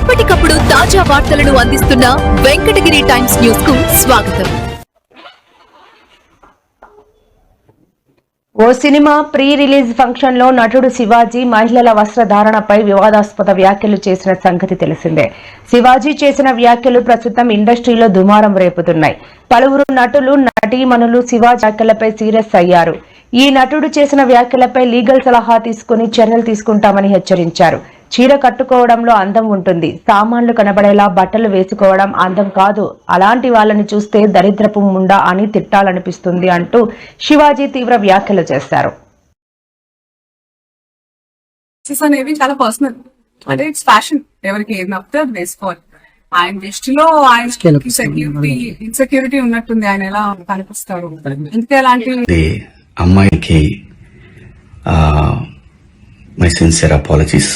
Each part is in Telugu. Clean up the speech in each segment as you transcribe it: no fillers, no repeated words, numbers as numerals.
ఎప్పటికప్పుడు తాజా వార్తలను అందిస్తున్న వెంకటగిరి టైమ్స్ న్యూస్ కు స్వాగతం. ఓ సినిమా ప్రీ రిలీజ్ ఫంక్షన్ లో నటుడు శివాజీ మహిళల వస్త్రధారణపై వివాదాస్పద వ్యాఖ్యలు చేసిన సంగతి తెలిసిందే. శివాజీ చేసిన వ్యాఖ్యలు ప్రస్తుతం ఇండస్ట్రీలో దుమారం రేపుతున్నాయి. పలువురు నటులు, నటీమణులు శివాజీ వ్యాఖ్యలపై సీరియస్ అయ్యారు. ఈ నటుడు చేసిన వ్యాఖ్యలపై లీగల్ సలహా తీసుకుని చర్యలు తీసుకుంటామని హెచ్చరించారు. చీర కట్టుకోవడంలో అందం ఉంటుంది, సామాన్లు కనబడేలా బట్టలు వేసుకోవడం అందం కాదు, అలాంటి వాళ్ళని చూస్తే దరిద్రపు ముండా అని తిట్టాలనిపిస్తుంది అంటూ శివాజీ తీవ్ర వ్యాఖ్యలు చేశారు. అనేవి చాలా పర్సనల్, అంటే ఇట్స్ ఫ్యాషన్, ఎవరికి ఏది నప్పితే అది వేసుకోవాలి. ఆయన దృష్టిలో ఆయన ఇన్సెక్యూరిటీ ఉన్నట్టుంది, ఆయన ఎలా కనిపిస్తారు. అందుకే అలాంటి అమ్మాయికి మై సిన్సియర్ అపాలజీస్.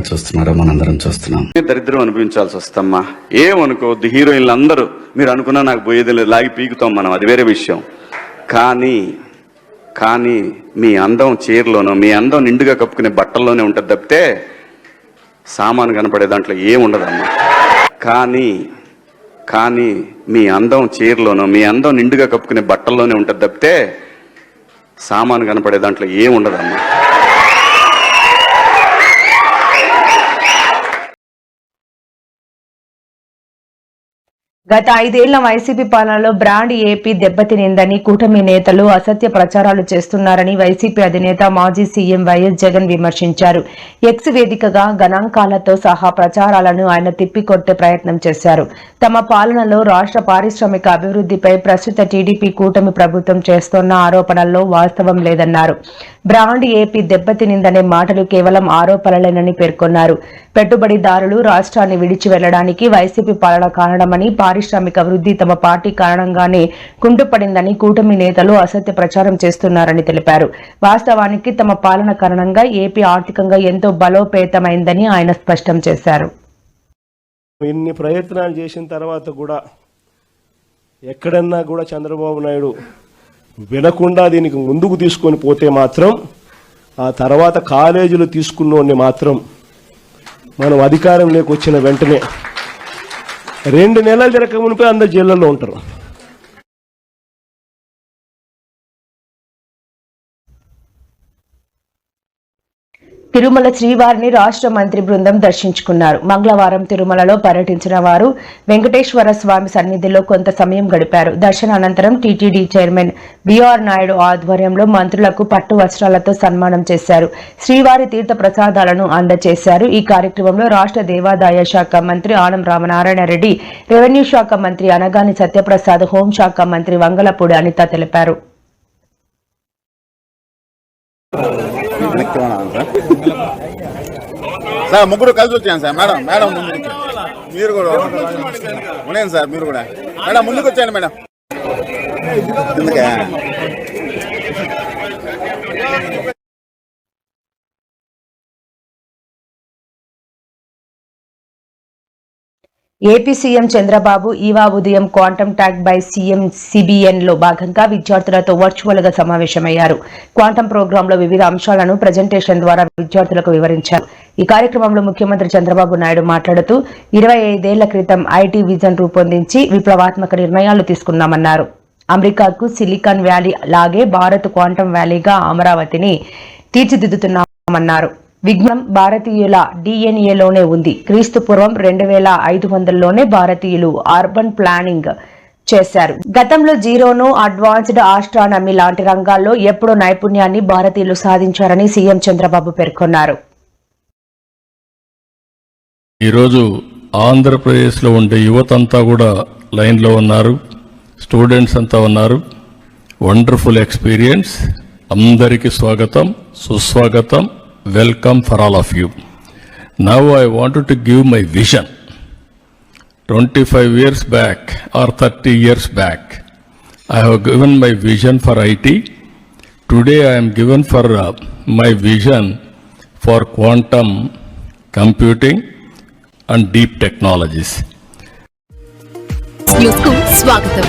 చూస్తున్నారో మనందరం చూస్తున్నాం. దరిద్రం అనిపించాల్సి వస్తమ్మా, ఏమనుకోవద్దు. హీరోయిన్లు అందరూ మీరు అనుకున్నా నాకు పోయేది లేదు, లాగి పీకుతాం మనం, అది వేరే విషయం. కానీ మీ అందం చీరలోనో, మీ అందం నిండుగా కప్పుకునే బట్టల్లోనే ఉంటుంది తప్పితే సామాను కనపడే దాంట్లో ఏముండదమ్మా. కానీ మీ అందం చీరలోనో, మీ అందం నిండుగా కప్పుకునే బట్టల్లోనే ఉంటుంది తప్పితే సామాను కనపడే దాంట్లో ఏముండదమ్మా. గత 5 ఏళ్ల వైసీపీ పాలనలో బ్రాండ్ ఏపీ దెబ్బతినిందని కూటమి నేతలు అసత్య ప్రచారాలు చేస్తున్నారని వైసీపీ అధినేత మాజీ సీఎం వైఎస్ జగన్ విమర్శించారు. ఎక్స్ వేదికగా గణాంకాలతో సహా ప్రచారాలను ఆయన తిప్పికొట్టే ప్రయత్నం చేశారు. తమ పాలనలో రాష్ట్ర పారిశ్రామిక అభివృద్ధిపై ప్రస్తుత టీడీపీ కూటమి ప్రభుత్వం చేస్తున్న ఆరోపణల్లో వాస్తవం లేదన్నారు. బ్రాండ్ ఏపీ దెబ్బతినిందనే మాటలు కేవలం ఆరోపణలేనని పేర్కొన్నారు. పెట్టుబడిదారులు రాష్ట్రాన్ని విడిచి వెళ్లడానికి వైసీపీ పాలన కారణమని, పారిశ్రామిక అభివృద్ధి తమ పార్టీ కారణంగానే కుంటుపడిందని కూటమి నేతలు అసత్య ప్రచారం చేస్తున్నారని తెలిపారు. వాస్తవానికి తమ పాలన కారణంగా ఏపీ ఆర్థికంగా ఎంతో బలోపేతమైందని ఆయన స్పష్టం చేశారు. ఇన్ని ప్రయత్నాలు చేసిన తర్వాత కూడా ఎక్కడన్నా కూడా చంద్రబాబు నాయుడు వినకుండా దీనికి ముందుకు తీసుకొని పోతే మాత్రం, ఆ తర్వాత కాలేజీలు తీసుకున్నోడిని మాత్రం మనం అధికారంలోకి వచ్చిన వెంటనే 2 నెలలు తిరగక మునిపే అందరు జైళ్ళల్లో ఉంటారు. తిరుమల శ్రీవారిని రాష్ట్ర మంత్రి బృందం దర్శించుకున్నారు. మంగళవారం తిరుమలలో పర్యటించిన వారు వెంకటేశ్వర స్వామి సన్నిధిలో కొంత సమయం గడిపారు. దర్శన అనంతరం టీటీడీ చైర్మన్ బిఆర్ నాయుడు ఆధ్వర్యంలో మంత్రులకు పట్టు వస్త్రాలతో సన్మానం చేశారు. శ్రీవారి తీర్థ ప్రసాదాలను అందజేశారు. ఈ కార్యక్రమంలో రాష్ట్ర దేవాదాయ శాఖ మంత్రి ఆనం రామనారాయణ రెడ్డి, రెవెన్యూ శాఖ మంత్రి అనగాని సత్యప్రసాద్, హోంశాఖ మంత్రి వంగలపూడి అనిత తెలిపారు. సార్ ముగ్గురు కలిసి వచ్చాను సార్. మేడం ముందు మీరు కూడా ఉన్నాను సార్. మీరు కూడా మేడం ముందుకు వచ్చాను మేడం. ఎందుకే ఏపీ సీఎం చంద్రబాబు ఈవా ఉదయం quantum tag by CM CBN లో భాగంగా విద్యార్థులతో వర్చువల్ గా సమావేశమయ్యారు. క్వాంటమ్ ప్రోగ్రామ్ లో వివిధ అంశాలను ప్రజెంటేషన్ ద్వారా విద్యార్థులకు వివరించారు. ఈ కార్యక్రమంలో ముఖ్యమంత్రి చంద్రబాబు నాయుడు మాట్లాడుతూ 25 ఏళ్ల క్రితం ఐటీ విజన్ రూపొందించి విప్లవాత్మక నిర్ణయాలు తీసుకున్నామన్నారు. అమెరికాకు సిలికాన్ వ్యాలీ లాగే భారత్ క్వాంటమ్ వ్యాలీగా అమరావతిని తీర్చిదిద్దుతున్నామన్నారు. విజ్ఞానం భారతీయుల డిఎన్ఏలోనే ఉంది. క్రీస్తు పూర్వం 2500లోనే భారతీయులు అర్బన్ ప్లానింగ్ చేశారు. గతంలో జీరోను, అడ్వాన్స్డ్ ఆస్ట్రానమీ లాంటి రంగాల్లో ఎప్పుడో నైపుణ్యాన్ని భారతీయులు సాధించారని సీఎం చంద్రబాబు పేర్కొన్నారు. ఈరోజు ఆంధ్రప్రదేశ్లో ఉండే యువతంతా కూడా లైన్లో ఉన్నారు, స్టూడెంట్స్ అంతా ఉన్నారు. Wonderful experience. అందరికీ స్వాగతం, సుస్వాగతం. Welcome for all of you. Now I wanted to give my vision. 25 years back or 30 years back, I have given my vision for IT. Today I am given for my vision for quantum computing and deep technologies. News కు స్వాగతం.